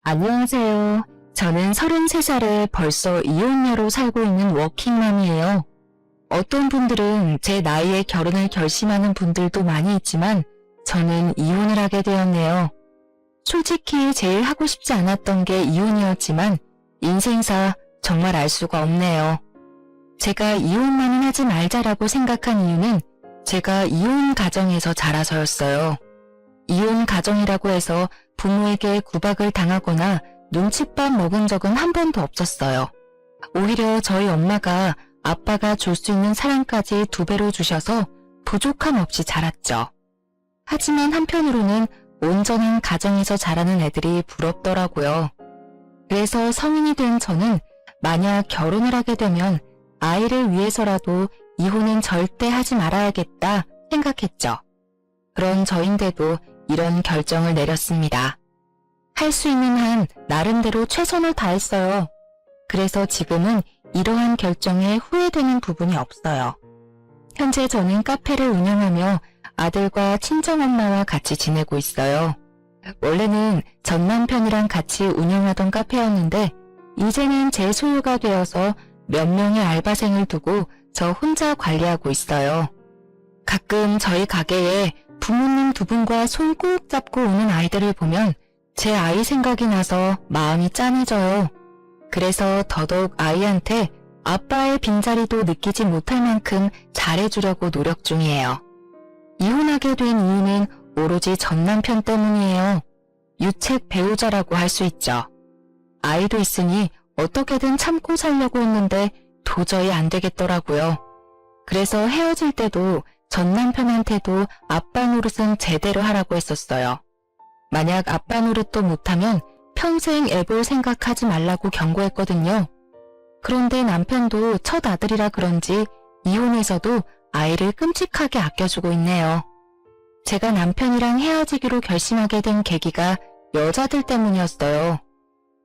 안녕하세요. 저는 33살에 벌써 이혼녀로 살고 있는 워킹맘이에요. 어떤 분들은 제 나이에 결혼을 결심하는 분들도 많이 있지만 저는 이혼을 하게 되었네요. 솔직히 제일 하고 싶지 않았던 게 이혼이었지만 인생사 정말 알 수가 없네요. 제가 이혼만은 하지 말자라고 생각한 이유는 제가 이혼 가정에서 자라서였어요. 이혼 가정이라고 해서 부모에게 구박을 당하거나 눈칫밥 먹은 적은 한 번도 없었어요. 오히려 저희 엄마가 아빠가 줄 수 있는 사랑까지 2배로 주셔서 부족함 없이 자랐죠. 하지만 한편으로는 온전한 가정에서 자라는 애들이 부럽더라고요. 그래서 성인이 된 저는 만약 결혼을 하게 되면 아이를 위해서라도 이혼은 절대 하지 말아야겠다 생각했죠. 그런 저인데도 이런 결정을 내렸습니다. 할 수 있는 한 나름대로 최선을 다했어요. 그래서 지금은 이러한 결정에 후회되는 부분이 없어요. 현재 저는 카페를 운영하며 아들과 친정엄마와 같이 지내고 있어요. 원래는 전 남편이랑 같이 운영하던 카페였는데 이제는 제 소유가 되어서 몇 명의 알바생을 두고 저 혼자 관리하고 있어요. 가끔 저희 가게에 부모님 2분과 손 꼭 잡고 오는 아이들을 보면 제 아이 생각이 나서 마음이 짠해져요. 그래서 더더욱 아이한테 아빠의 빈자리도 느끼지 못할 만큼 잘해주려고 노력 중이에요. 이혼하게 된 이유는 오로지 전 남편 때문이에요. 유책 배우자라고 할 수 있죠. 아이도 있으니 어떻게든 참고 살려고 했는데 도저히 안 되겠더라고요. 그래서 헤어질 때도 전 남편한테도 아빠 노릇은 제대로 하라고 했었어요. 만약 아빠 노릇도 못하면 평생 애볼 생각하지 말라고 경고했거든요. 그런데 남편도 첫 아들이라 그런지 이혼해서도 아이를 끔찍하게 아껴주고 있네요. 제가 남편이랑 헤어지기로 결심하게 된 계기가 여자들 때문이었어요.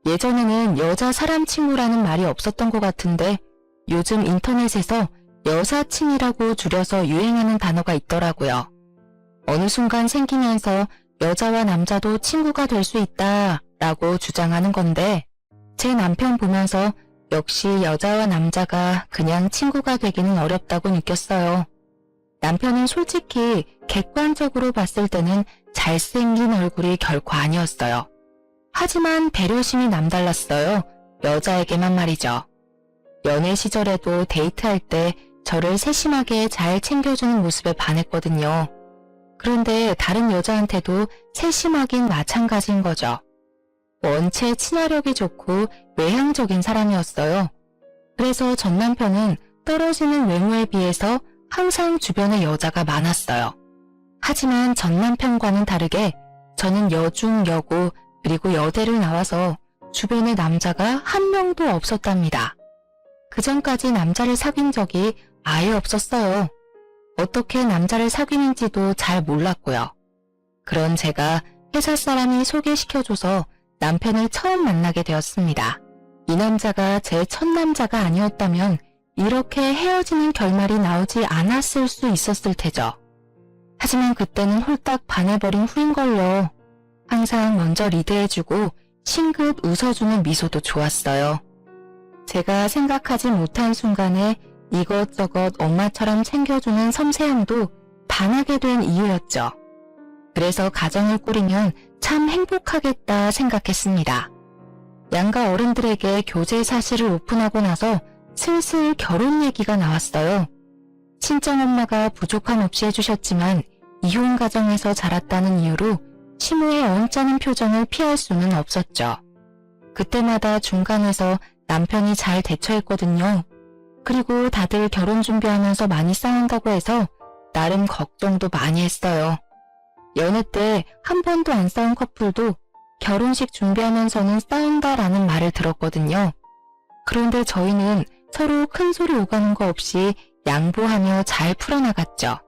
예전에는 여자 사람 친구라는 말이 없었던 것 같은데 요즘 인터넷에서 여사친이라고 줄여서 유행하는 단어가 있더라고요. 어느 순간 생기면서 여자와 남자도 친구가 될 수 있다 라고 주장하는 건데 제 남편 보면서 역시 여자와 남자가 그냥 친구가 되기는 어렵다고 느꼈어요. 남편은 솔직히 객관적으로 봤을 때는 잘생긴 얼굴이 결코 아니었어요. 하지만 배려심이 남달랐어요. 여자에게만 말이죠. 연애 시절에도 데이트할 때 저를 세심하게 잘 챙겨주는 모습에 반했거든요. 그런데 다른 여자한테도 세심하긴 마찬가지인 거죠. 원체 친화력이 좋고 외향적인 사람이었어요. 그래서 전 남편은 떨어지는 외모에 비해서 항상 주변에 여자가 많았어요. 하지만 전 남편과는 다르게 저는 여중, 여고, 그리고 여대를 나와서 주변에 남자가 한 명도 없었답니다. 그전까지 남자를 사귄 적이 아예 없었어요. 어떻게 남자를 사귀는지도 잘 몰랐고요. 그런 제가 회사 사람이 소개시켜줘서 남편을 처음 만나게 되었습니다. 이 남자가 제 첫 남자가 아니었다면 이렇게 헤어지는 결말이 나오지 않았을 수 있었을 테죠. 하지만 그때는 홀딱 반해버린 후인걸요. 항상 먼저 리드해주고 싱긋 웃어주는 미소도 좋았어요. 제가 생각하지 못한 순간에 이것저것 엄마처럼 챙겨주는 섬세함도 반하게 된 이유였죠. 그래서 가정을 꾸리면 참 행복하겠다 생각했습니다. 양가 어른들에게 교제 사실을 오픈하고 나서 슬슬 결혼 얘기가 나왔어요. 친정엄마가 부족함 없이 해주셨지만 이혼 가정에서 자랐다는 이유로 시모의 언짢은 표정을 피할 수는 없었죠. 그때마다 중간에서 남편이 잘 대처했거든요. 그리고 다들 결혼 준비하면서 많이 싸운다고 해서 나름 걱정도 많이 했어요. 연애 때 한 번도 안 싸운 커플도 결혼식 준비하면서는 싸운다라는 말을 들었거든요. 그런데 저희는 서로 큰 소리 오가는 거 없이 양보하며 잘 풀어나갔죠.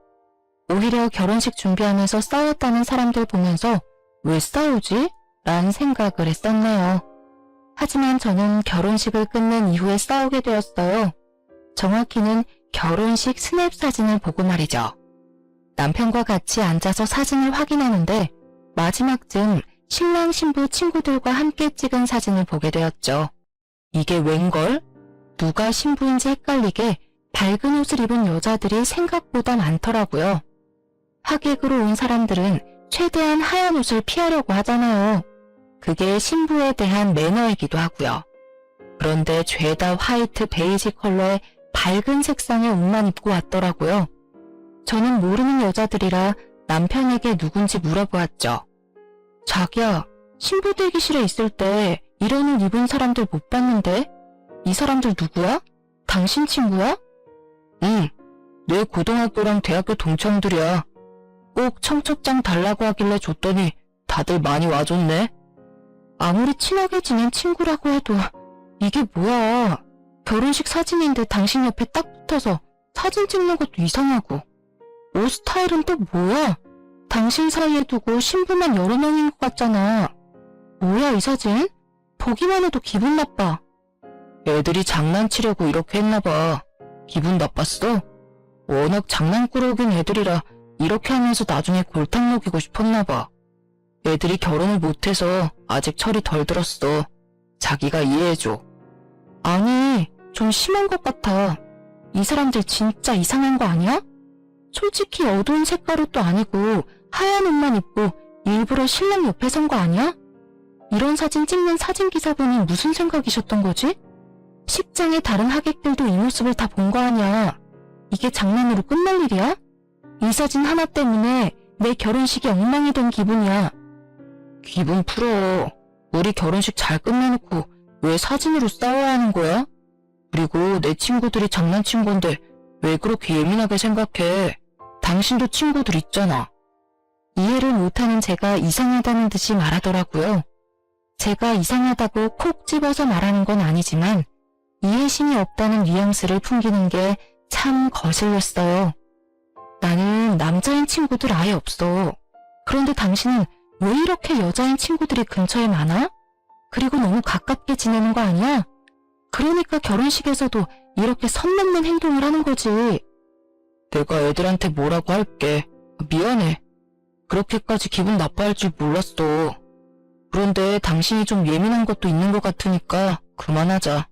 오히려 결혼식 준비하면서 싸웠다는 사람들 보면서 왜 싸우지? 라는 생각을 했었네요. 하지만 저는 결혼식을 끝낸 이후에 싸우게 되었어요. 정확히는 결혼식 스냅 사진을 보고 말이죠. 남편과 같이 앉아서 사진을 확인하는데 마지막쯤 신랑 신부 친구들과 함께 찍은 사진을 보게 되었죠. 이게 웬걸? 누가 신부인지 헷갈리게 밝은 옷을 입은 여자들이 생각보다 많더라고요. 하객으로 온 사람들은 최대한 하얀 옷을 피하려고 하잖아요. 그게 신부에 대한 매너이기도 하고요. 그런데 죄다 화이트 베이지 컬러의 밝은 색상의 옷만 입고 왔더라고요. 저는 모르는 여자들이라 남편에게 누군지 물어보았죠. 자기야, 신부 대기실에 있을 때 이런 옷 입은 사람들 못 봤는데? 이 사람들 누구야? 당신 친구야? 응, 내 고등학교랑 대학교 동창들이야. 꼭 청첩장 달라고 하길래 줬더니 다들 많이 와줬네. 아무리 친하게 지낸 친구라고 해도 이게 뭐야. 결혼식 사진인데 당신 옆에 딱 붙어서 사진 찍는 것도 이상하고. 옷 스타일은 또 뭐야? 당신 사이에 두고 신부만 여러 명인 것 같잖아. 뭐야 이 사진? 보기만 해도 기분 나빠. 애들이 장난치려고 이렇게 했나봐. 기분 나빴어? 워낙 장난꾸러기인 애들이라 이렇게 하면서 나중에 골탕 먹이고 싶었나봐. 애들이 결혼을 못해서 아직 철이 덜 들었어. 자기가 이해해줘. 아니, 좀 심한 것 같아. 이 사람들 진짜 이상한 거 아니야? 솔직히 어두운 색깔 옷도 아니고 하얀 옷만 입고 일부러 신랑 옆에 선 거 아니야? 이런 사진 찍는 사진기사분이 무슨 생각이셨던 거지? 식장의 다른 하객들도 이 모습을 다 본 거 아니야. 이게 장난으로 끝날 일이야? 이 사진 하나 때문에 내 결혼식이 엉망이 된 기분이야. 기분 풀어. 우리 결혼식 잘 끝내놓고 왜 사진으로 싸워야 하는 거야? 그리고 내 친구들이 장난친 건데 왜 그렇게 예민하게 생각해? 당신도 친구들 있잖아. 이해를 못하는 제가 이상하다는 듯이 말하더라고요. 제가 이상하다고 콕 집어서 말하는 건 아니지만 이해심이 없다는 뉘앙스를 풍기는 게 참 거슬렸어요. 나는 남자인 친구들 아예 없어. 그런데 당신은 왜 이렇게 여자인 친구들이 근처에 많아? 그리고 너무 가깝게 지내는 거 아니야? 그러니까 결혼식에서도 이렇게 선 넘는 행동을 하는 거지. 내가 애들한테 뭐라고 할게. 미안해. 그렇게까지 기분 나빠할 줄 몰랐어. 그런데 당신이 좀 예민한 것도 있는 것 같으니까 그만하자.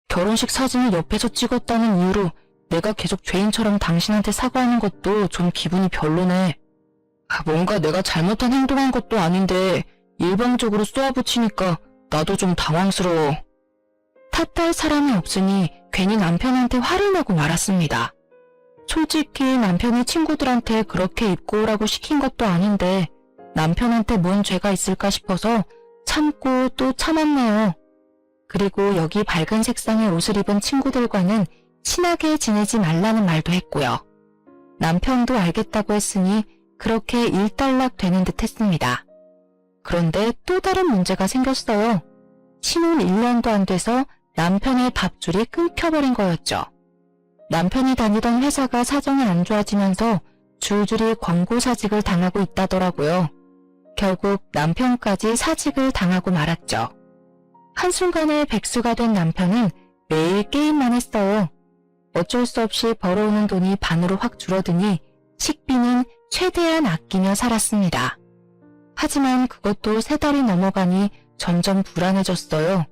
결혼식 사진을 옆에서 찍었다는 이유로 내가 계속 죄인처럼 당신한테 사과하는 것도 좀 기분이 별로네. 뭔가 내가 잘못한 행동한 것도 아닌데 일방적으로 쏘아붙이니까 나도 좀 당황스러워. 탓할 사람이 없으니 괜히 남편한테 화를 내고 말았습니다. 솔직히 남편이 친구들한테 그렇게 입고 오라고 시킨 것도 아닌데 남편한테 뭔 죄가 있을까 싶어서 참고 또 참았네요. 그리고 여기 밝은 색상의 옷을 입은 친구들과는 친하게 지내지 말라는 말도 했고요. 남편도 알겠다고 했으니 그렇게 일단락 되는 듯 했습니다. 그런데 또 다른 문제가 생겼어요. 신혼 1년도 안 돼서 남편의 밥줄이 끊겨버린 거였죠. 남편이 다니던 회사가 사정이 안 좋아지면서 줄줄이 광고 사직을 당하고 있다더라고요. 결국 남편까지 사직을 당하고 말았죠. 한순간에 백수가 된 남편은 매일 게임만 했어요. 어쩔 수 없이 벌어오는 돈이 반으로 확 줄어드니 식비는 최대한 아끼며 살았습니다. 하지만 그것도 3달이 넘어가니 점점 불안해졌어요.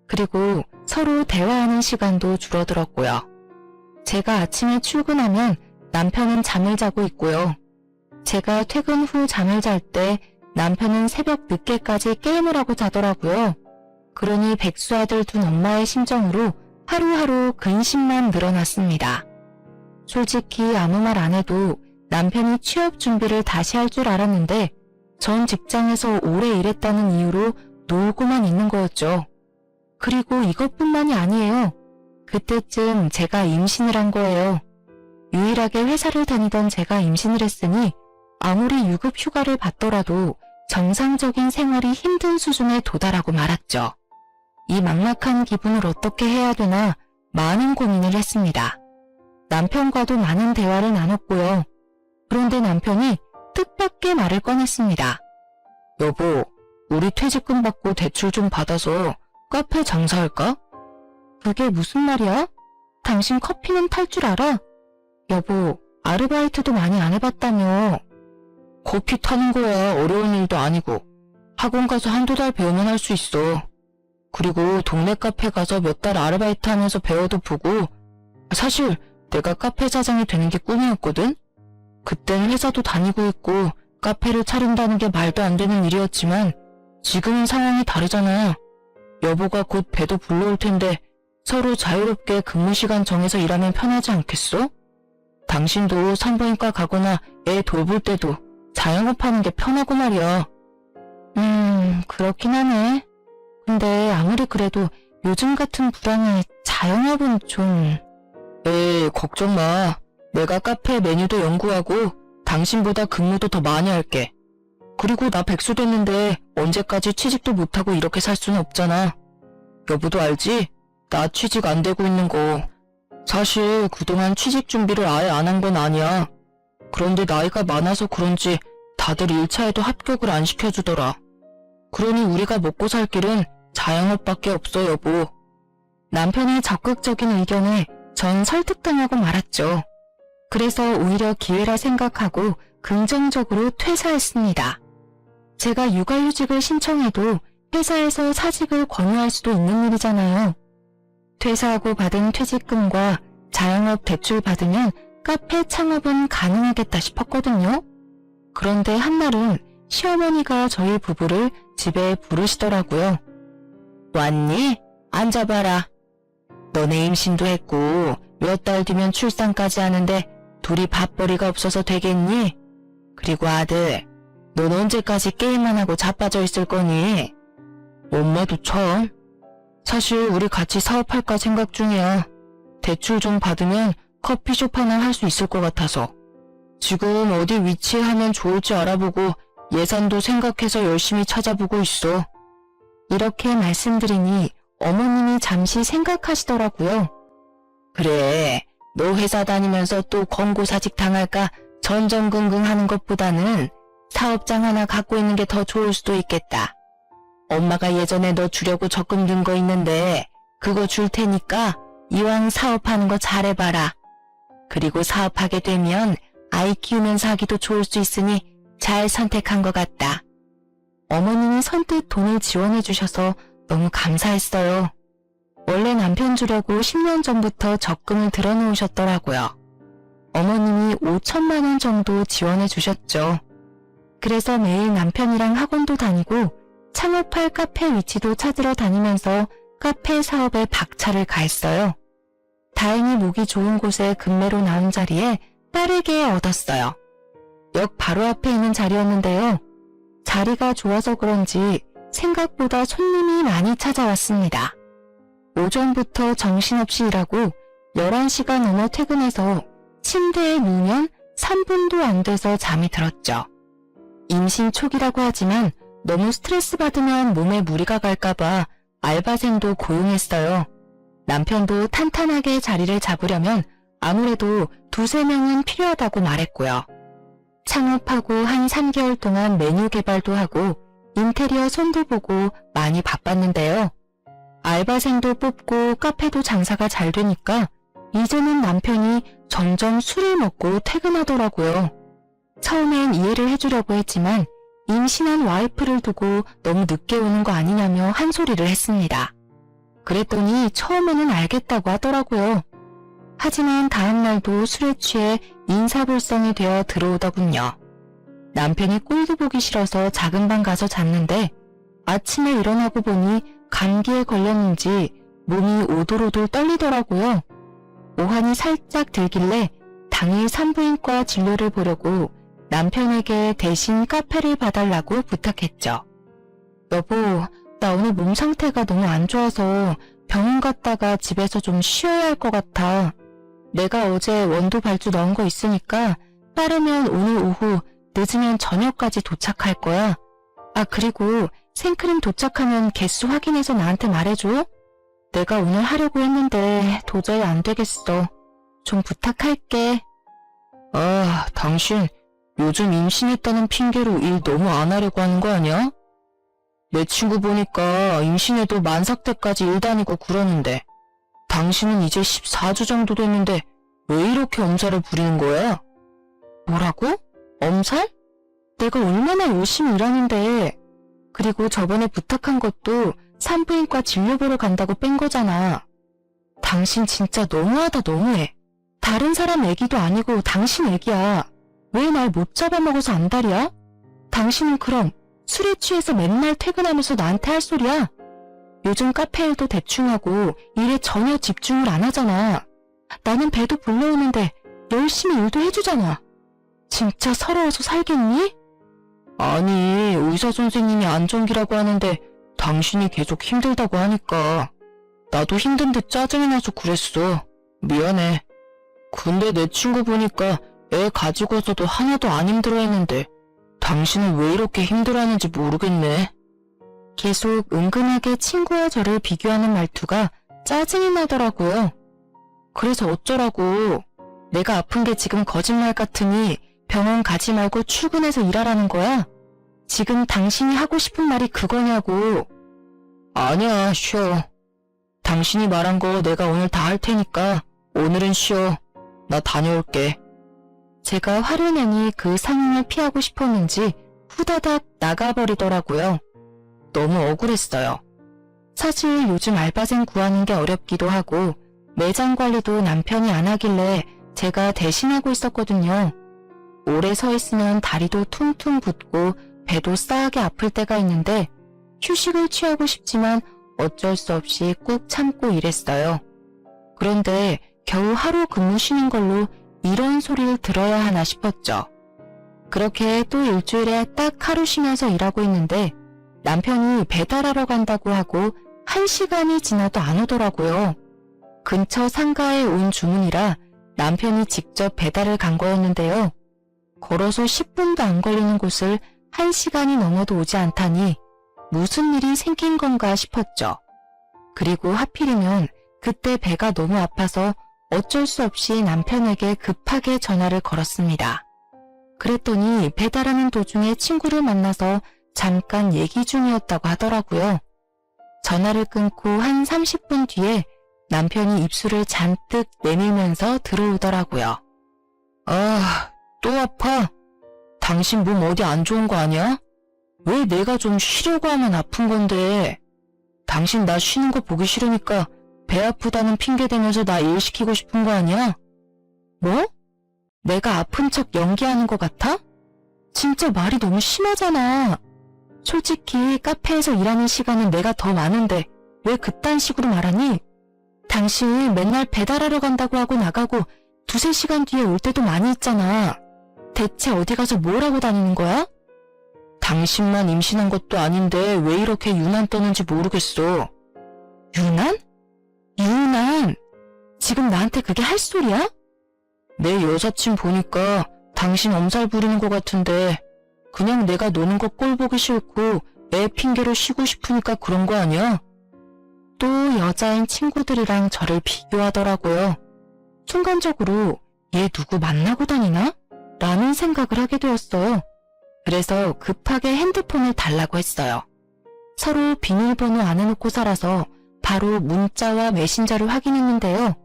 그리고 서로 대화하는 시간도 줄어들었고요. 제가 아침에 출근하면 남편은 잠을 자고 있고요. 제가 퇴근 후 잠을 잘 때 남편은 새벽 늦게까지 게임을 하고 자더라고요. 그러니 백수 아들 둔 엄마의 심정으로 하루하루 근심만 늘어났습니다. 솔직히 아무 말 안 해도 남편이 취업 준비를 다시 할 줄 알았는데 전 직장에서 오래 일했다는 이유로 놀고만 있는 거였죠. 그리고 이것뿐만이 아니에요. 그때쯤 제가 임신을 한 거예요. 유일하게 회사를 다니던 제가 임신을 했으니 아무리 유급 휴가를 받더라도 정상적인 생활이 힘든 수준에 도달하고 말았죠. 이 막막한 기분을 어떻게 해야 되나 많은 고민을 했습니다. 남편과도 많은 대화를 나눴고요. 그런데 남편이 뜻밖의 말을 꺼냈습니다. 여보, 우리 퇴직금 받고 대출 좀 받아서 카페 장사할까? 그게 무슨 말이야? 당신 커피는 탈 줄 알아? 여보, 아르바이트도 많이 안 해봤다며. 커피 타는 거야 어려운 일도 아니고. 학원 가서 한두 달 배우면 할 수 있어. 그리고 동네 카페 가서 몇 달 아르바이트 하면서 배워도 보고, 사실 내가 카페 사장이 되는 게 꿈이었거든? 그땐 회사도 다니고 있고 카페를 차린다는 게 말도 안 되는 일이었지만 지금은 상황이 다르잖아. 여보가 곧 배도 불러올 텐데 서로 자유롭게 근무 시간 정해서 일하면 편하지 않겠어? 당신도 산부인과 가거나 애 돌볼 때도 자영업하는 게 편하고 말이야. 그렇긴 하네. 근데 아무리 그래도 요즘 같은 불황에 자영업은 좀... 에이, 걱정 마. 내가 카페 메뉴도 연구하고 당신보다 근무도 더 많이 할게. 그리고 나 백수 됐는데 언제까지 취직도 못하고 이렇게 살 수는 없잖아. 여보도 알지? 나 취직 안 되고 있는 거. 사실 그동안 취직 준비를 아예 안 한 건 아니야. 그런데 나이가 많아서 그런지 다들 1차에도 합격을 안 시켜주더라. 그러니 우리가 먹고 살 길은 자영업밖에 없어, 여보. 남편의 적극적인 의견에 전 설득당하고 말았죠. 그래서 오히려 기회라 생각하고 긍정적으로 퇴사했습니다. 제가 육아휴직을 신청해도 회사에서 사직을 권유할 수도 있는 일이잖아요. 퇴사하고 받은 퇴직금과 자영업 대출 받으면 카페 창업은 가능하겠다 싶었거든요. 그런데 한날은 시어머니가 저희 부부를 집에 부르시더라고요. 왔니? 앉아봐라. 너네 임신도 했고 몇 달 뒤면 출산까지 하는데 둘이 밥벌이가 없어서 되겠니? 그리고 아들, 넌 언제까지 게임만 하고 자빠져 있을 거니? 엄마도 참. 사실 우리 같이 사업할까 생각 중이야. 대출 좀 받으면 커피숍 하나 할 수 있을 것 같아서. 지금 어디 위치하면 좋을지 알아보고 예산도 생각해서 열심히 찾아보고 있어. 이렇게 말씀드리니 어머님이 잠시 생각하시더라고요. 그래, 너 회사 다니면서 또 권고사직 당할까 전전긍긍 하는 것보다는 사업장 하나 갖고 있는 게 더 좋을 수도 있겠다. 엄마가 예전에 너 주려고 적금 든 거 있는데 그거 줄 테니까 이왕 사업하는 거 잘해봐라. 그리고 사업하게 되면 아이 키우면서 하기도 좋을 수 있으니 잘 선택한 것 같다. 어머님이 선뜻 돈을 지원해 주셔서 너무 감사했어요. 원래 남편 주려고 10년 전부터 적금을 들어놓으셨더라고요. 어머님이 5천만 원 정도 지원해 주셨죠. 그래서 매일 남편이랑 학원도 다니고 창업할 카페 위치도 찾으러 다니면서 카페 사업에 박차를 가했어요. 다행히 목이 좋은 곳에 금매로 나온 자리에 빠르게 얻었어요. 역 바로 앞에 있는 자리였는데요. 자리가 좋아서 그런지 생각보다 손님이 많이 찾아왔습니다. 오전부터 정신없이 일하고 11시가 넘어 퇴근해서 침대에 누우면 3분도 안 돼서 잠이 들었죠. 임신 초기라고 하지만 너무 스트레스 받으면 몸에 무리가 갈까봐 알바생도 고용했어요. 남편도 탄탄하게 자리를 잡으려면 아무래도 2~3명은 필요하다고 말했고요. 창업하고 한 3개월 동안 메뉴 개발도 하고 인테리어 손도 보고 많이 바빴는데요. 알바생도 뽑고 카페도 장사가 잘 되니까 이제는 남편이 점점 술을 먹고 퇴근하더라고요. 처음엔 이해를 해주려고 했지만 임신한 와이프를 두고 너무 늦게 오는 거 아니냐며 한 소리를 했습니다. 그랬더니 처음에는 알겠다고 하더라고요. 하지만 다음날도 술에 취해 인사불성이 되어 들어오더군요. 남편이 꼴도 보기 싫어서 작은 방 가서 잤는데 아침에 일어나고 보니 감기에 걸렸는지 몸이 오돌오돌 떨리더라고요. 오한이 살짝 들길래 당일 산부인과 진료를 보려고 남편에게 대신 카페를 봐달라고 부탁했죠. 여보, 나 오늘 몸 상태가 너무 안 좋아서 병원 갔다가 집에서 좀 쉬어야 할 것 같아. 내가 어제 원두 발주 넣은 거 있으니까 빠르면 오늘 오후, 늦으면 저녁까지 도착할 거야. 아, 그리고 생크림 도착하면 개수 확인해서 나한테 말해줘. 내가 오늘 하려고 했는데 도저히 안 되겠어. 좀 부탁할게. 아, 당신 요즘 임신했다는 핑계로 일 너무 안 하려고 하는 거 아니야? 내 친구 보니까 임신해도 만삭 때까지 일 다니고 그러는데 당신은 이제 14주 정도 됐는데 왜 이렇게 엄살을 부리는 거야? 뭐라고? 엄살? 내가 얼마나 열심히 일하는데. 그리고 저번에 부탁한 것도 산부인과 진료 보러 간다고 뺀 거잖아. 당신 진짜 너무하다 너무해. 다른 사람 애기도 아니고 당신 애기야. 왜 날 못 잡아먹어서 안달이야? 당신은 그럼 술에 취해서 맨날 퇴근하면서 나한테 할 소리야? 요즘 카페 일도 대충 하고 일에 전혀 집중을 안 하잖아. 나는 배도 불러오는데 열심히 일도 해주잖아. 진짜 서러워서 살겠니? 아니, 의사 선생님이 안정기라고 하는데 당신이 계속 힘들다고 하니까 나도 힘든데 짜증이 나서 그랬어. 미안해. 근데 내 친구 보니까 애 가지고서도 하나도 안 힘들어했는데 당신은 왜 이렇게 힘들어하는지 모르겠네. 계속 은근하게 친구와 저를 비교하는 말투가 짜증이 나더라고요. 그래서 어쩌라고. 내가 아픈 게 지금 거짓말 같으니 병원 가지 말고 출근해서 일하라는 거야? 지금 당신이 하고 싶은 말이 그거냐고. 아니야, 쉬어. 당신이 말한 거 내가 오늘 다 할 테니까 오늘은 쉬어. 나 다녀올게. 제가 화를 내니 그 상황을 피하고 싶었는지 후다닥 나가버리더라고요. 너무 억울했어요. 사실 요즘 알바생 구하는 게 어렵기도 하고 매장 관리도 남편이 안 하길래 제가 대신하고 있었거든요. 오래 서 있으면 다리도 퉁퉁 붓고 배도 싸하게 아플 때가 있는데 휴식을 취하고 싶지만 어쩔 수 없이 꾹 참고 일했어요. 그런데 겨우 하루 근무 쉬는 걸로 이런 소리를 들어야 하나 싶었죠. 그렇게 또 일주일에 딱 하루 쉬면서 일하고 있는데 남편이 배달하러 간다고 하고 1시간이 지나도 안 오더라고요. 근처 상가에 온 주문이라 남편이 직접 배달을 간 거였는데요. 걸어서 10분도 안 걸리는 곳을 1시간이 넘어도 오지 않다니 무슨 일이 생긴 건가 싶었죠. 그리고 하필이면 그때 배가 너무 아파서 어쩔 수 없이 남편에게 급하게 전화를 걸었습니다. 그랬더니 배달하는 도중에 친구를 만나서 잠깐 얘기 중이었다고 하더라고요. 전화를 끊고 한 30분 뒤에 남편이 입술을 잔뜩 내밀면서 들어오더라고요. 아, 또 아파? 당신 몸 어디 안 좋은 거 아니야? 왜 내가 좀 쉬려고 하면 아픈 건데? 당신 나 쉬는 거 보기 싫으니까 배 아프다는 핑계 대면서 나 일 시키고 싶은 거 아니야? 뭐? 내가 아픈 척 연기하는 것 같아? 진짜 말이 너무 심하잖아. 솔직히 카페에서 일하는 시간은 내가 더 많은데 왜 그딴 식으로 말하니? 당신 맨날 배달하러 간다고 하고 나가고 2~3시간 뒤에 올 때도 많이 있잖아. 대체 어디 가서 뭘 하고 다니는 거야? 당신만 임신한 것도 아닌데 왜 이렇게 유난 떠는지 모르겠어. 유난? 유난? 지금 나한테 그게 할 소리야? 내 여사친 보니까 당신 엄살 부리는 것 같은데 그냥 내가 노는 거 꼴 보기 싫고 애 핑계로 쉬고 싶으니까 그런 거 아니야? 또 여자인 친구들이랑 저를 비교하더라고요. 순간적으로 얘 누구 만나고 다니나? 라는 생각을 하게 되었어요. 그래서 급하게 핸드폰을 달라고 했어요. 서로 비밀번호 안 해놓고 살아서 바로 문자와 메신저를 확인했는데요.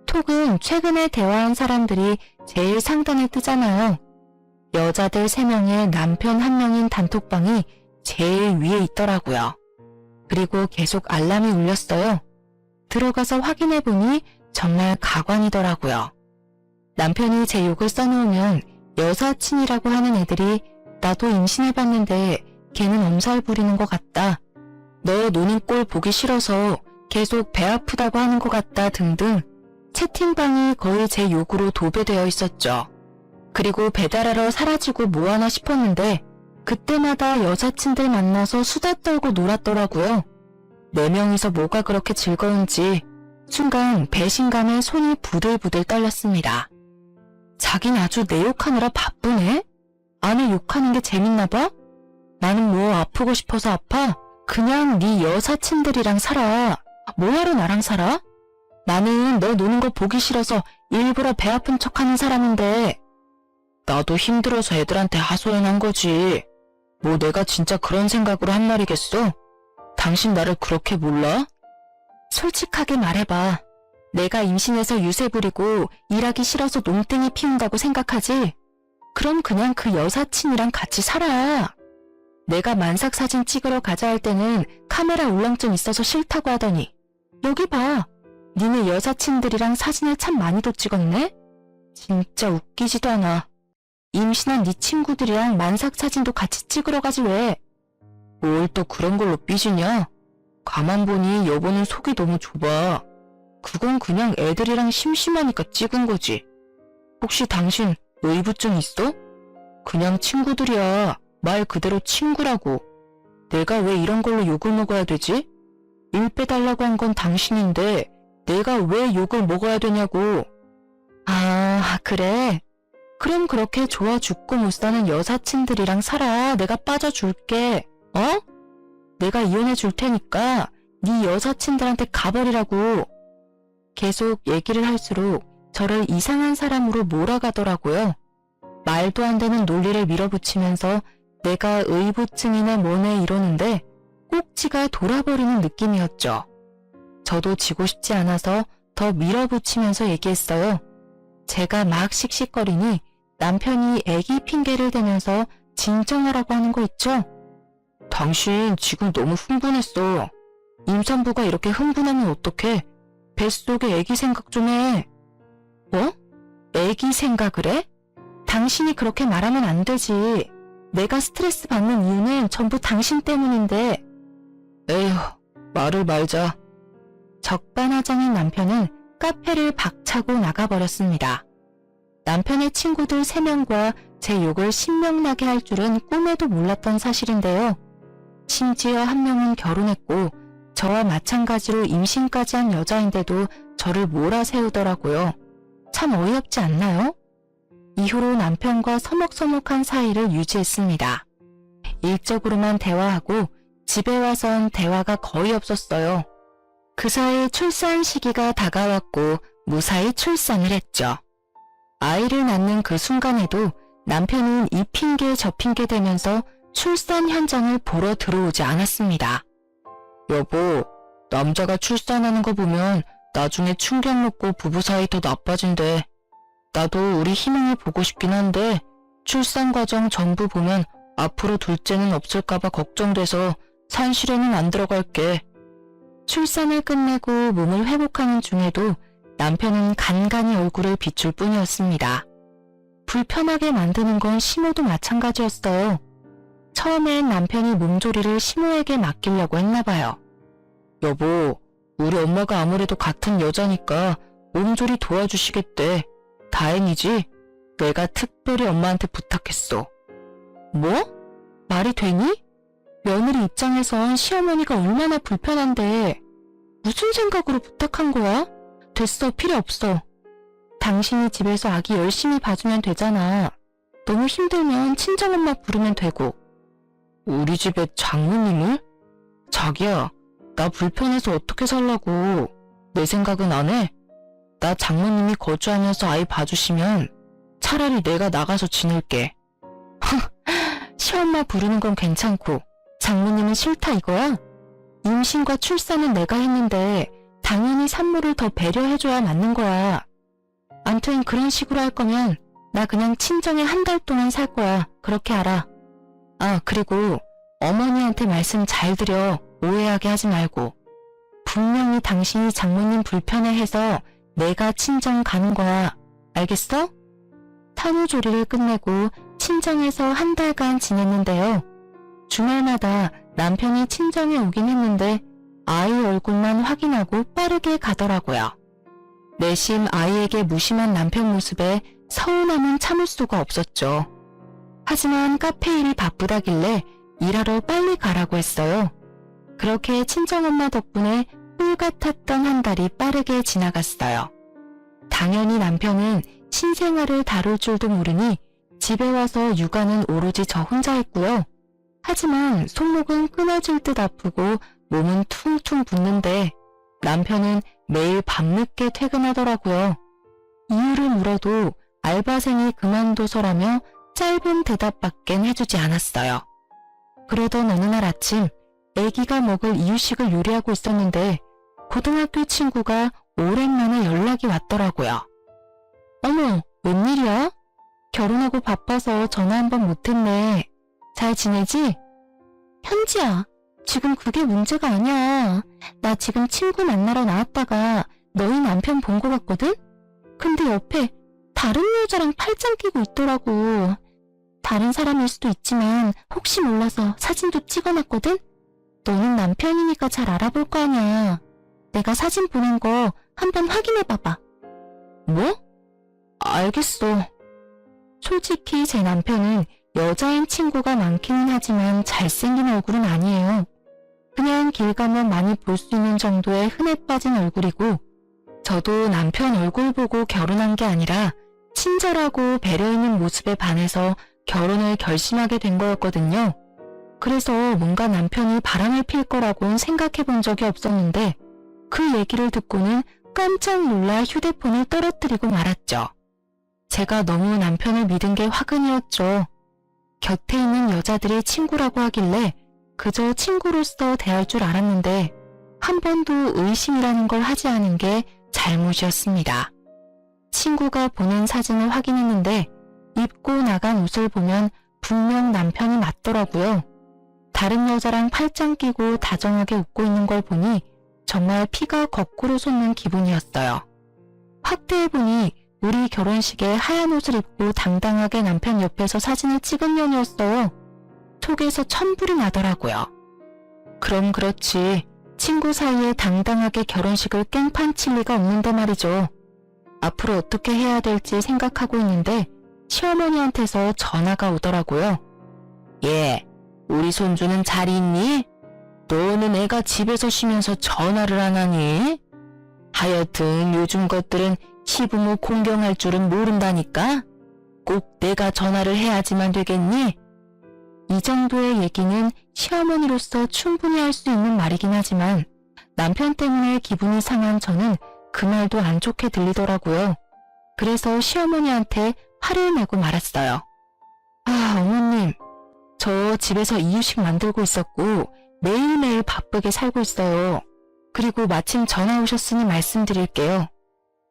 톡은 최근에 대화한 사람들이 제일 상단에 뜨잖아요. 여자들 3명에 남편 1명인 단톡방이 제일 위에 있더라고요. 그리고 계속 알람이 울렸어요. 들어가서 확인해보니 정말 가관이더라고요. 남편이 제 욕을 써놓으면 여사친이라고 하는 애들이 나도 임신해봤는데 걔는 엄살 부리는 것 같다. 너 노는 꼴 보기 싫어서 계속 배 아프다고 하는 것 같다 등등 채팅방이 거의 제 욕으로 도배되어 있었죠. 그리고 배달하러 사라지고 뭐하나 싶었는데 그때마다 여사친들 만나서 수다 떨고 놀았더라고요. 4명이서 뭐가 그렇게 즐거운지 순간 배신감에 손이 부들부들 떨렸습니다. 자긴 아주 내 욕하느라 바쁘네? 아내 욕하는 게 재밌나 봐? 나는 뭐 아프고 싶어서 아파? 그냥 네 여사친들이랑 살아. 뭐하러 나랑 살아? 나는 너 노는 거 보기 싫어서 일부러 배 아픈 척하는 사람인데 나도 힘들어서 애들한테 하소연한 거지. 뭐 내가 진짜 그런 생각으로 한 말이겠어? 당신 나를 그렇게 몰라? 솔직하게 말해봐. 내가 임신해서 유세 부리고 일하기 싫어서 농땡이 피운다고 생각하지? 그럼 그냥 그 여사친이랑 같이 살아. 내가 만삭 사진 찍으러 가자 할 때는 카메라 울렁증 있어서 싫다고 하더니 여기 봐. 니네 여사친들이랑 사진을 참 많이도 찍었네? 진짜 웃기지도 않아. 임신한 네 친구들이랑 만삭 사진도 같이 찍으러 가지 왜? 뭘 또 그런 걸로 삐지냐? 가만 보니 여보는 속이 너무 좁아. 그건 그냥 애들이랑 심심하니까 찍은 거지. 혹시 당신 의부증 있어? 그냥 친구들이야. 말 그대로 친구라고. 내가 왜 이런 걸로 욕을 먹어야 되지? 일 빼달라고 한 건 당신인데 내가 왜 욕을 먹어야 되냐고. 아, 그래? 그럼 그렇게 좋아 죽고 못 사는 여사친들이랑 살아. 내가 빠져줄게. 어? 내가 이혼해 줄 테니까 네 여사친들한테 가버리라고. 계속 얘기를 할수록 저를 이상한 사람으로 몰아가더라고요. 말도 안 되는 논리를 밀어붙이면서 내가 의부증이네 뭐네 이러는데 꼭지가 돌아버리는 느낌이었죠. 저도 지고 싶지 않아서 더 밀어붙이면서 얘기했어요. 제가 막 씩씩거리니 남편이 애기 핑계를 대면서 진정하라고 하는 거 있죠? 당신 지금 너무 흥분했어. 임산부가 이렇게 흥분하면 어떡해? 뱃속에 애기 생각 좀 해. 뭐? 애기 생각을 해? 당신이 그렇게 말하면 안 되지. 내가 스트레스 받는 이유는 전부 당신 때문인데. 에휴, 말을 말자. 적반하장인 남편은 카페를 박차고 나가버렸습니다. 남편의 친구들 3명과 제 욕을 신명나게 할 줄은 꿈에도 몰랐던 사실인데요. 심지어 한 명은 결혼했고 저와 마찬가지로 임신까지 한 여자인데도 저를 몰아세우더라고요. 참 어이없지 않나요? 이후로 남편과 서먹서먹한 사이를 유지했습니다. 일적으로만 대화하고 집에 와선 대화가 거의 없었어요. 그 사이 출산 시기가 다가왔고 무사히 출산을 했죠. 아이를 낳는 그 순간에도 남편은 이 핑계 저 핑계 대면서 출산 현장을 보러 들어오지 않았습니다. 여보, 남자가 출산하는 거 보면 나중에 충격 먹고 부부 사이 더 나빠진대. 나도 우리 희망을 보고 싶긴 한데 출산 과정 전부 보면 앞으로 둘째는 없을까봐 걱정돼서 산실에는 안 들어갈게. 출산을 끝내고 몸을 회복하는 중에도 남편은 간간히 얼굴을 비출 뿐이었습니다. 불편하게 만드는 건 시모도 마찬가지였어요. 처음엔 남편이 몸조리를 시모에게 맡기려고 했나봐요. 여보, 우리 엄마가 아무래도 같은 여자니까 몸조리 도와주시겠대. 다행이지? 내가 특별히 엄마한테 부탁했어. 뭐? 말이 되니? 며느리 입장에선 시어머니가 얼마나 불편한데 무슨 생각으로 부탁한 거야? 됐어, 필요 없어. 당신이 집에서 아기 열심히 봐주면 되잖아. 너무 힘들면 친정엄마 부르면 되고. 우리 집에 장모님을? 자기야, 나 불편해서 어떻게 살라고. 내 생각은 안 해? 나 장모님이 거주하면서 아이 봐주시면 차라리 내가 나가서 지낼게. 시엄마 부르는 건 괜찮고 장모님은 싫다 이거야? 임신과 출산은 내가 했는데 당연히 산모를 더 배려해줘야 맞는 거야. 암튼 그런 식으로 할 거면 나 그냥 친정에 한 달 동안 살 거야. 그렇게 알아. 아, 그리고 어머니한테 말씀 잘 드려. 오해하게 하지 말고. 분명히 당신이 장모님 불편해해서 내가 친정 가는 거야. 알겠어? 산후조리를 끝내고 친정에서 한 달간 지냈는데요. 주말마다 남편이 친정에 오긴 했는데 아이 얼굴만 확인하고 빠르게 가더라고요. 내심 아이에게 무심한 남편 모습에 서운함은 참을 수가 없었죠. 하지만 카페 일이 바쁘다길래 일하러 빨리 가라고 했어요. 그렇게 친정엄마 덕분에 꿀 같았던 한 달이 빠르게 지나갔어요. 당연히 남편은 신생아를 다룰 줄도 모르니 집에 와서 육아는 오로지 저 혼자 했고요. 하지만 손목은 끊어질 듯 아프고 몸은 퉁퉁 붓는데 남편은 매일 밤늦게 퇴근하더라고요. 이유를 물어도 알바생이 그만둬서라며 짧은 대답밖엔 해주지 않았어요. 그러던 어느 날 아침 아기가 먹을 이유식을 요리하고 있었는데 고등학교 친구가 오랜만에 연락이 왔더라고요. 어머, 웬일이야? 결혼하고 바빠서 전화 한 번 못했네. 잘 지내지? 현지야, 지금 그게 문제가 아니야. 나 지금 친구 만나러 나왔다가 너희 남편 본 것 같거든? 근데 옆에 다른 여자랑 팔짱 끼고 있더라고. 다른 사람일 수도 있지만 혹시 몰라서 사진도 찍어놨거든? 너는 남편이니까 잘 알아볼 거 아니야. 내가 사진 보낸 거 한번 확인해봐봐. 뭐? 알겠어. 솔직히 제 남편은 여자인 친구가 많기는 하지만 잘생긴 얼굴은 아니에요. 그냥 길 가면 많이 볼 수 있는 정도의 흔해 빠진 얼굴이고, 저도 남편 얼굴 보고 결혼한 게 아니라 친절하고 배려 있는 모습에 반해서 결혼을 결심하게 된 거였거든요. 그래서 뭔가 남편이 바람을 필 거라고는 생각해 본 적이 없었는데, 그 얘기를 듣고는 깜짝 놀라 휴대폰을 떨어뜨리고 말았죠. 제가 너무 남편을 믿은 게 화근이었죠. 곁에 있는 여자들이 친구라고 하길래 그저 친구로서 대할 줄 알았는데 한 번도 의심이라는 걸 하지 않은 게 잘못이었습니다. 친구가 보낸 사진을 확인했는데 입고 나간 옷을 보면 분명 남편이 맞더라고요. 다른 여자랑 팔짱 끼고 다정하게 웃고 있는 걸 보니 정말 피가 거꾸로 솟는 기분이었어요. 확대해보니 우리 결혼식에 하얀 옷을 입고 당당하게 남편 옆에서 사진을 찍은 년이었어요. 속에서 천불이 나더라고요. 그럼 그렇지. 친구 사이에 당당하게 결혼식을 깽판 칠 리가 없는데 말이죠. 앞으로 어떻게 해야 될지 생각하고 있는데 시어머니한테서 전화가 오더라고요. 예, 우리 손주는 잘 있니? 너는 애가 집에서 쉬면서 전화를 안 하니? 하여튼 요즘 것들은 시부모 공경할 줄은 모른다니까? 꼭 내가 전화를 해야지만 되겠니? 이 정도의 얘기는 시어머니로서 충분히 할 수 있는 말이긴 하지만 남편 때문에 기분이 상한 저는 그 말도 안 좋게 들리더라고요. 그래서 시어머니한테 화를 내고 말았어요. 아, 어머님, 저 집에서 이유식 만들고 있었고 매일매일 바쁘게 살고 있어요. 그리고 마침 전화 오셨으니 말씀드릴게요.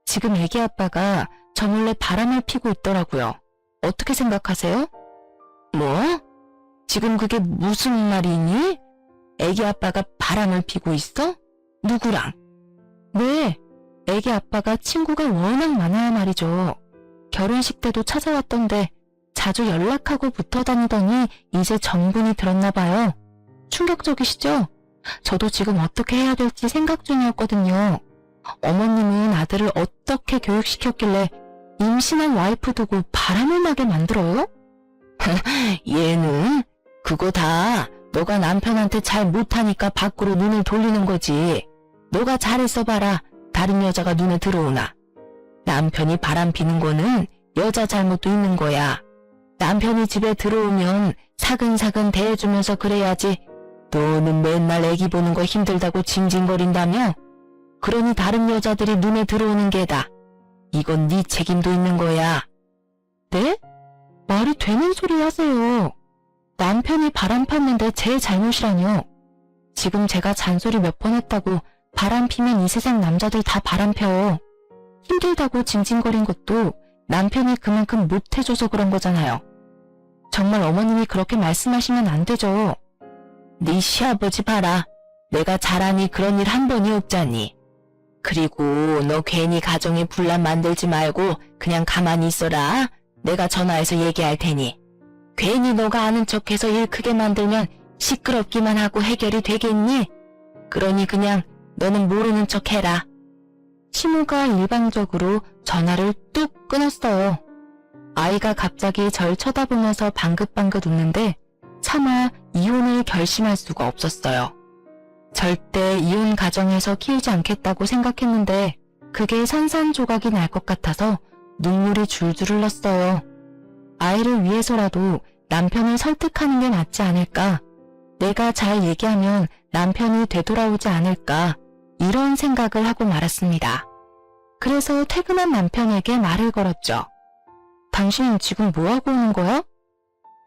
지금 애기 아빠가 저 몰래 바람을 피고 있더라고요. 어떻게 생각하세요? 뭐? 지금 그게 무슨 말이니? 애기 아빠가 바람을 피고 있어? 누구랑? 네, 애기 아빠가 친구가 워낙 많아야 말이죠. 결혼식 때도 찾아왔던데 자주 연락하고 붙어 다니더니 이제 정분이 들었나 봐요. 충격적이시죠? 저도 지금 어떻게 해야 될지 생각 중이었거든요. 어머님은 아들을 어떻게 교육시켰길래 임신한 와이프 두고 바람을 나게 만들어요? 얘는 그거 다 너가 남편한테 잘 못하니까 밖으로 눈을 돌리는 거지. 너가 잘했어 봐라. 다른 여자가 눈에 들어오나. 남편이 바람 피는 거는 여자 잘못도 있는 거야. 남편이 집에 들어오면 사근사근 대해주면서 그래야지. 너는 맨날 애기 보는 거 힘들다고 징징거린다며? 그러니 다른 여자들이 눈에 들어오는 게다. 이건 네 책임도 있는 거야. 네? 말이 되는 소리 하세요. 남편이 바람 폈는데 제 잘못이라뇨. 지금 제가 잔소리 몇 번 했다고 바람 피면 이 세상 남자들 다 바람 펴요. 힘들다고 징징거린 것도 남편이 그만큼 못해줘서 그런 거잖아요. 정말 어머님이 그렇게 말씀하시면 안 되죠. 네 시아버지 봐라. 내가 잘하니 그런 일 한 번이 없잖니. 그리고 너 괜히 가정에 분란 만들지 말고 그냥 가만히 있어라. 내가 전화해서 얘기할 테니. 괜히 너가 아는 척해서 일 크게 만들면 시끄럽기만 하고 해결이 되겠니? 그러니 그냥 너는 모르는 척 해라. 시모가 일방적으로 전화를 뚝 끊었어요. 아이가 갑자기 절 쳐다보면서 방긋방긋 웃는데 차마 이혼을 결심할 수가 없었어요. 절대 이혼 가정에서 키우지 않겠다고 생각했는데 그게 산산조각이 날 것 같아서 눈물이 줄줄 흘렀어요. 아이를 위해서라도 남편을 설득하는 게 낫지 않을까? 내가 잘 얘기하면 남편이 되돌아오지 않을까? 이런 생각을 하고 말았습니다. 그래서 퇴근한 남편에게 말을 걸었죠. 당신 지금 뭐하고 오는 거야?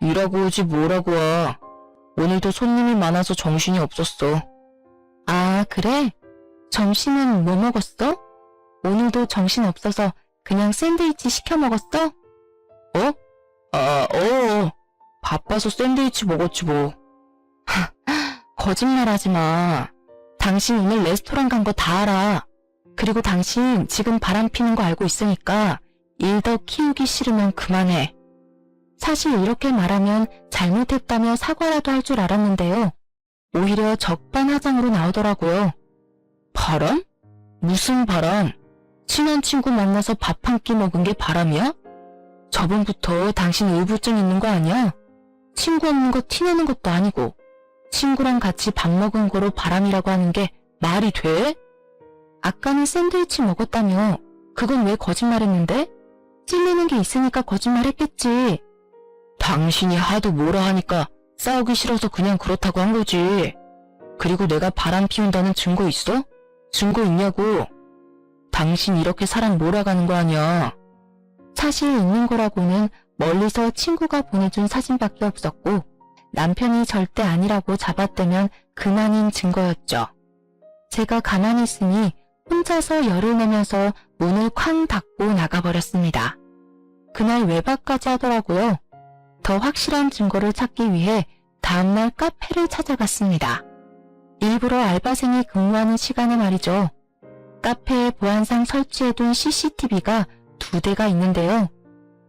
일하고 오지 뭐라고 와. 오늘도 손님이 많아서 정신이 없었어. 아, 그래? 점심은 뭐 먹었어? 오늘도 정신 없어서 그냥 샌드위치 시켜 먹었어? 바빠서 샌드위치 먹었지 뭐. 거짓말하지 마. 당신 오늘 레스토랑 간 거 다 알아. 그리고 당신 지금 바람 피는 거 알고 있으니까 일 더 키우기 싫으면 그만해. 사실 이렇게 말하면 잘못했다며 사과라도 할 줄 알았는데요. 오히려 적반하장으로 나오더라고요. 바람? 무슨 바람? 친한 친구 만나서 밥 한 끼 먹은 게 바람이야? 저번부터 당신 의부증 있는 거 아니야? 친구 없는 거 티내는 것도 아니고 친구랑 같이 밥 먹은 거로 바람이라고 하는 게 말이 돼? 아까는 샌드위치 먹었다며. 그건 왜 거짓말했는데? 찔리는 게 있으니까 거짓말했겠지. 당신이 하도 뭐라 하니까 싸우기 싫어서 그냥 그렇다고 한 거지. 그리고 내가 바람 피운다는 증거 있어? 증거 있냐고. 당신 이렇게 사람 몰아가는 거 아니야. 사실 있는 거라고는 멀리서 친구가 보내준 사진밖에 없었고 남편이 절대 아니라고 잡아떼면 그만인 증거였죠. 제가 가만히 있으니 혼자서 열을 내면서 문을 쾅 닫고 나가버렸습니다. 그날 외박까지 하더라고요. 더 확실한 증거를 찾기 위해 다음날 카페를 찾아갔습니다. 일부러 알바생이 근무하는 시간에 말이죠. 카페에 보안상 설치해둔 CCTV가 2대가 있는데요.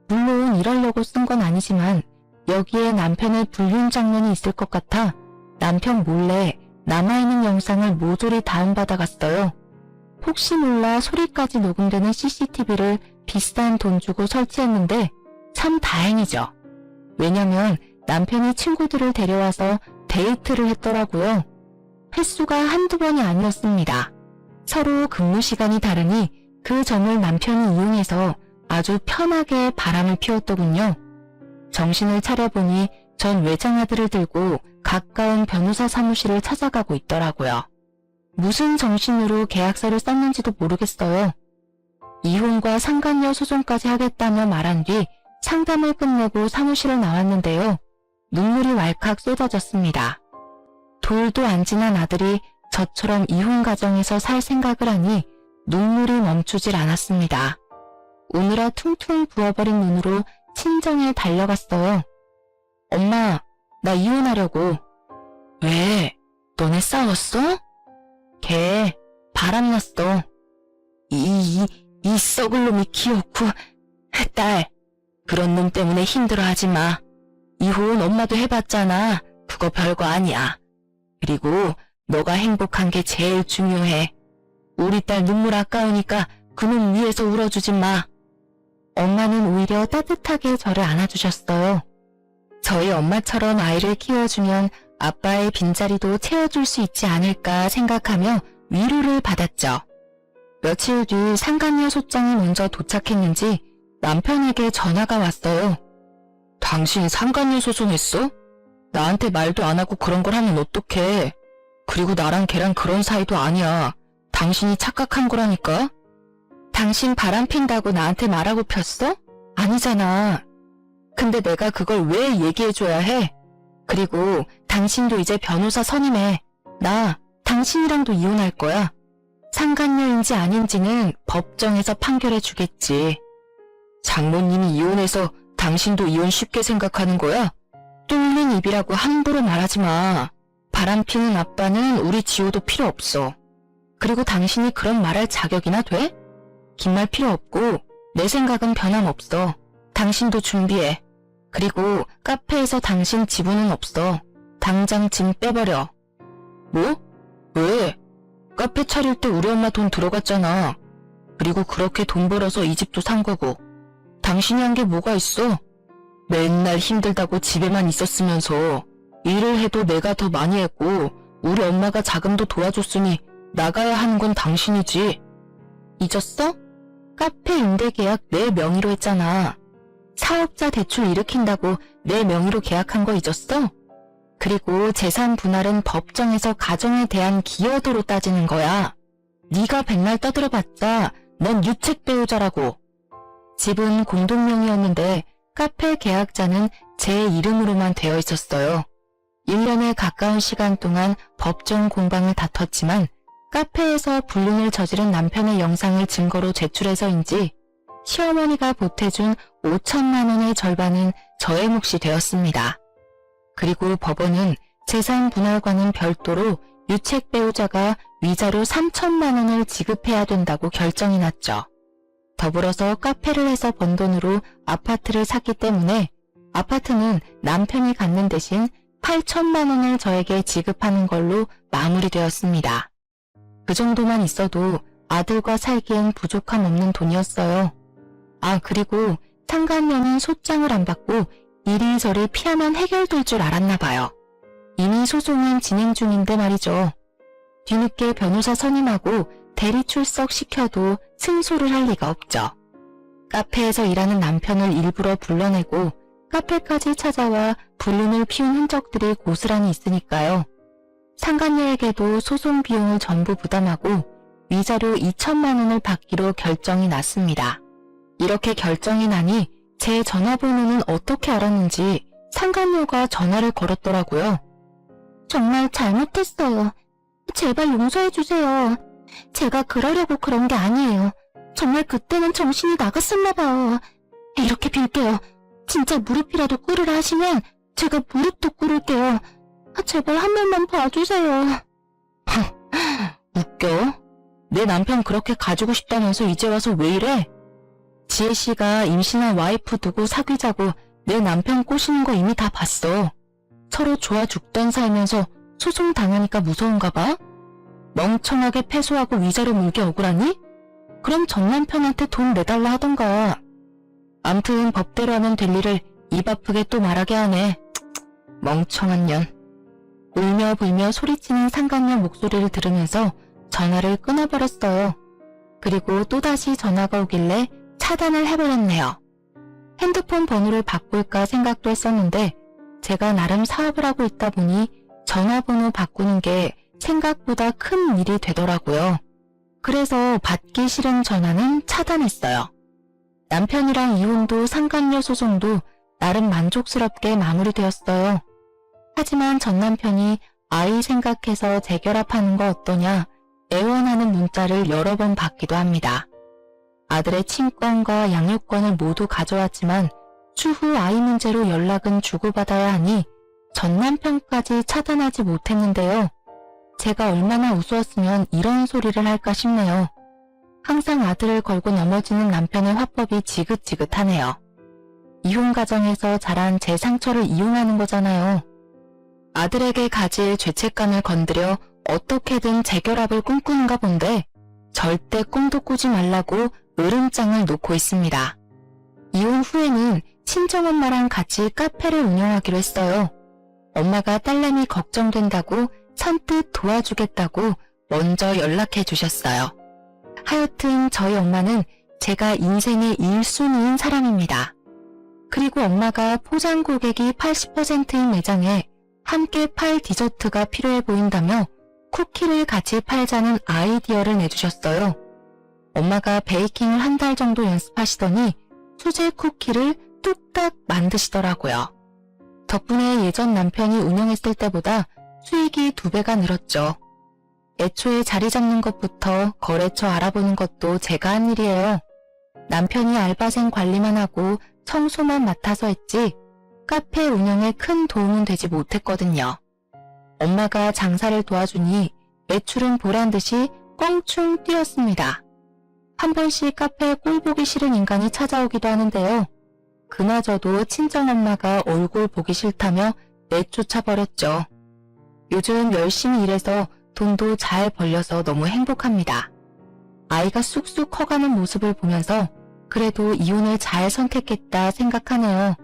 물론 이러려고 쓴 건 아니지만 여기에 남편의 불륜 장면이 있을 것 같아 남편 몰래 남아있는 영상을 모조리 다운받아갔어요. 혹시 몰라 소리까지 녹음되는 CCTV를 비싼 돈 주고 설치했는데 참 다행이죠. 왜냐면 남편이 친구들을 데려와서 데이트를 했더라고요. 횟수가 한두 번이 아니었습니다. 서로 근무 시간이 다르니 그 점을 남편이 이용해서 아주 편하게 바람을 피웠더군요. 정신을 차려보니 전 외장하드를 들고 가까운 변호사 사무실을 찾아가고 있더라고요. 무슨 정신으로 계약서를 썼는지도 모르겠어요. 이혼과 상간녀 소송까지 하겠다며 말한 뒤 상담을 끝내고 사무실을 나왔는데요. 눈물이 왈칵 쏟아졌습니다. 돌도 안 지난 아들이 저처럼 이혼 가정에서 살 생각을 하니 눈물이 멈추질 않았습니다. 오늘아 퉁퉁 부어버린 눈으로 친정에 달려갔어요. 엄마, 나 이혼하려고. 왜? 너네 싸웠어? 걔 바람났어. 이 썩을 놈이 귀엽고. 딸, 그런 놈 때문에 힘들어하지 마. 이혼 엄마도 해봤잖아. 그거 별거 아니야. 그리고 너가 행복한 게 제일 중요해. 우리 딸 눈물 아까우니까 그놈 위에서 울어주지 마. 엄마는 오히려 따뜻하게 저를 안아주셨어요. 저희 엄마처럼 아이를 키워주면 아빠의 빈자리도 채워줄 수 있지 않을까 생각하며 위로를 받았죠. 며칠 뒤 상간녀 소장이 먼저 도착했는지 남편에게 전화가 왔어요. 당신 상간녀 소송했어? 나한테 말도 안 하고 그런 걸 하면 어떡해. 그리고 나랑 걔랑 그런 사이도 아니야. 당신이 착각한 거라니까. 당신 바람 핀다고 나한테 말하고 폈어? 아니잖아. 근데 내가 그걸 왜 얘기해줘야 해? 그리고 당신도 이제 변호사 선임해. 나 당신이랑도 이혼할 거야. 상간녀인지 아닌지는 법정에서 판결해 주겠지. 장모님이 이혼해서 당신도 이혼 쉽게 생각하는 거야? 뚫린 입이라고 함부로 말하지 마. 바람 피는 아빠는 우리 지호도 필요 없어. 그리고 당신이 그런 말할 자격이나 돼? 긴 말 필요 없고 내 생각은 변함없어. 당신도 준비해. 그리고 카페에서 당신 지분은 없어. 당장 짐 빼버려. 뭐? 왜? 카페 차릴 때 우리 엄마 돈 들어갔잖아. 그리고 그렇게 돈 벌어서 이 집도 산 거고. 당신이 한 게 뭐가 있어? 맨날 힘들다고 집에만 있었으면서 일을 해도 내가 더 많이 했고 우리 엄마가 자금도 도와줬으니 나가야 하는 건 당신이지. 잊었어? 카페 임대 계약 내 명의로 했잖아. 사업자 대출 일으킨다고 내 명의로 계약한 거 잊었어? 그리고 재산 분할은 법정에서 가정에 대한 기여도로 따지는 거야. 네가 백날 떠들어봤자 넌 유책 배우자라고. 집은 공동명의였는데 카페 계약자는 제 이름으로만 되어 있었어요. 1년에 가까운 시간 동안 법정 공방을 다퉜지만 카페에서 불륜을 저지른 남편의 영상을 증거로 제출해서인지 시어머니가 보태준 5천만 원의 절반은 저의 몫이 되었습니다. 그리고 법원은 재산 분할과는 별도로 유책 배우자가 위자료 3천만 원을 지급해야 된다고 결정이 났죠. 더불어서 카페를 해서 번 돈으로 아파트를 샀기 때문에 아파트는 남편이 갖는 대신 8천만 원을 저에게 지급하는 걸로 마무리되었습니다. 그 정도만 있어도 아들과 살기엔 부족함 없는 돈이었어요. 아, 그리고 상간녀는 소장을 안 받고 이리저리 피하면 해결될 줄 알았나 봐요. 이미 소송은 진행 중인데 말이죠. 뒤늦게 변호사 선임하고 대리 출석시켜도 승소를 할 리가 없죠. 카페에서 일하는 남편을 일부러 불러내고 카페까지 찾아와 불륜을 피운 흔적들이 고스란히 있으니까요. 상간녀에게도 소송 비용을 전부 부담하고 위자료 2천만 원을 받기로 결정이 났습니다. 이렇게 결정이 나니 제 전화번호는 어떻게 알았는지 상간녀가 전화를 걸었더라고요. 정말 잘못했어요. 제발 용서해주세요. 제가 그러려고 그런 게 아니에요. 정말 그때는 정신이 나갔었나 봐요. 이렇게 빌게요. 진짜 무릎이라도 꿇으라 하시면 제가 무릎도 꿇을게요. 제발 한 번만 봐주세요. 웃겨? 내 남편 그렇게 가지고 싶다면서 이제 와서 왜 이래? 지혜씨가 임신한 와이프 두고 사귀자고 내 남편 꼬시는 거 이미 다 봤어. 서로 좋아 죽던 사이면서 소송 당하니까 무서운가 봐? 멍청하게 패소하고 위자료 물게 억울하니? 그럼 전 남편한테 돈 내달라 하던가. 암튼 법대로 하면 될 일을 입 아프게 또 말하게 하네. 멍청한 년. 울며 불며 소리치는 상간녀 목소리를 들으면서 전화를 끊어버렸어요. 그리고 또다시 전화가 오길래 차단을 해버렸네요. 핸드폰 번호를 바꿀까 생각도 했었는데 제가 나름 사업을 하고 있다 보니 전화번호 바꾸는 게 생각보다 큰 일이 되더라고요. 그래서 받기 싫은 전화는 차단했어요. 남편이랑 이혼도 상간녀 소송도 나름 만족스럽게 마무리되었어요. 하지만 전 남편이 아이 생각해서 재결합하는 거 어떠냐 애원하는 문자를 여러 번 받기도 합니다. 아들의 친권과 양육권을 모두 가져왔지만 추후 아이 문제로 연락은 주고받아야 하니 전 남편까지 차단하지 못했는데요. 제가 얼마나 우스웠으면 이런 소리를 할까 싶네요. 항상 아들을 걸고 넘어지는 남편의 화법이 지긋지긋하네요. 이혼 가정에서 자란 제 상처를 이용하는 거잖아요. 아들에게 가질 죄책감을 건드려 어떻게든 재결합을 꿈꾸는가 본데 절대 꿈도 꾸지 말라고 으름장을 놓고 있습니다. 이혼 후에는 친정엄마랑 같이 카페를 운영하기로 했어요. 엄마가 딸내미 걱정된다고 선뜻 도와주겠다고 먼저 연락해 주셨어요. 하여튼 저희 엄마는 제가 인생의 1순위인 사람입니다. 그리고 엄마가 포장 고객이 80%인 매장에 함께 팔 디저트가 필요해 보인다며 쿠키를 같이 팔자는 아이디어를 내주셨어요. 엄마가 베이킹을 한 달 정도 연습하시더니 수제 쿠키를 뚝딱 만드시더라고요. 덕분에 예전 남편이 운영했을 때보다 수익이 2배가 늘었죠. 애초에 자리 잡는 것부터 거래처 알아보는 것도 제가 한 일이에요. 남편이 알바생 관리만 하고 청소만 맡아서 했지 카페 운영에 큰 도움은 되지 못했거든요. 엄마가 장사를 도와주니 매출은 보란듯이 껑충 뛰었습니다. 한 번씩 카페에 꼴 보기 싫은 인간이 찾아오기도 하는데요. 그마저도 친정엄마가 얼굴 보기 싫다며 내쫓아버렸죠. 요즘 열심히 일해서 돈도 잘 벌려서 너무 행복합니다. 아이가 쑥쑥 커가는 모습을 보면서 그래도 이혼을 잘 선택했다 생각하네요.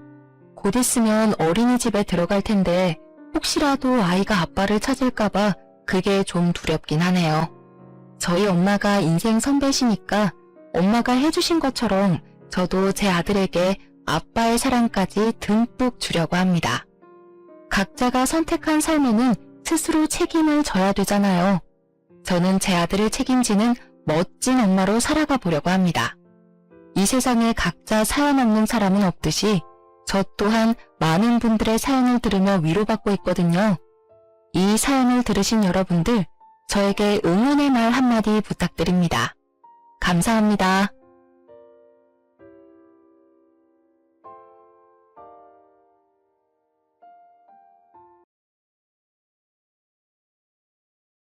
곧 있으면 어린이집에 들어갈 텐데 혹시라도 아이가 아빠를 찾을까봐 그게 좀 두렵긴 하네요. 저희 엄마가 인생 선배시니까 엄마가 해주신 것처럼 저도 제 아들에게 아빠의 사랑까지 듬뿍 주려고 합니다. 각자가 선택한 삶에는 스스로 책임을 져야 되잖아요. 저는 제 아들을 책임지는 멋진 엄마로 살아가 보려고 합니다. 이 세상에 각자 사연 없는 사람은 없듯이 저 또한 많은 분들의 사연을 들으며 위로받고 있거든요. 이 사연을 들으신 여러분들, 저에게 응원의 말 한마디 부탁드립니다. 감사합니다.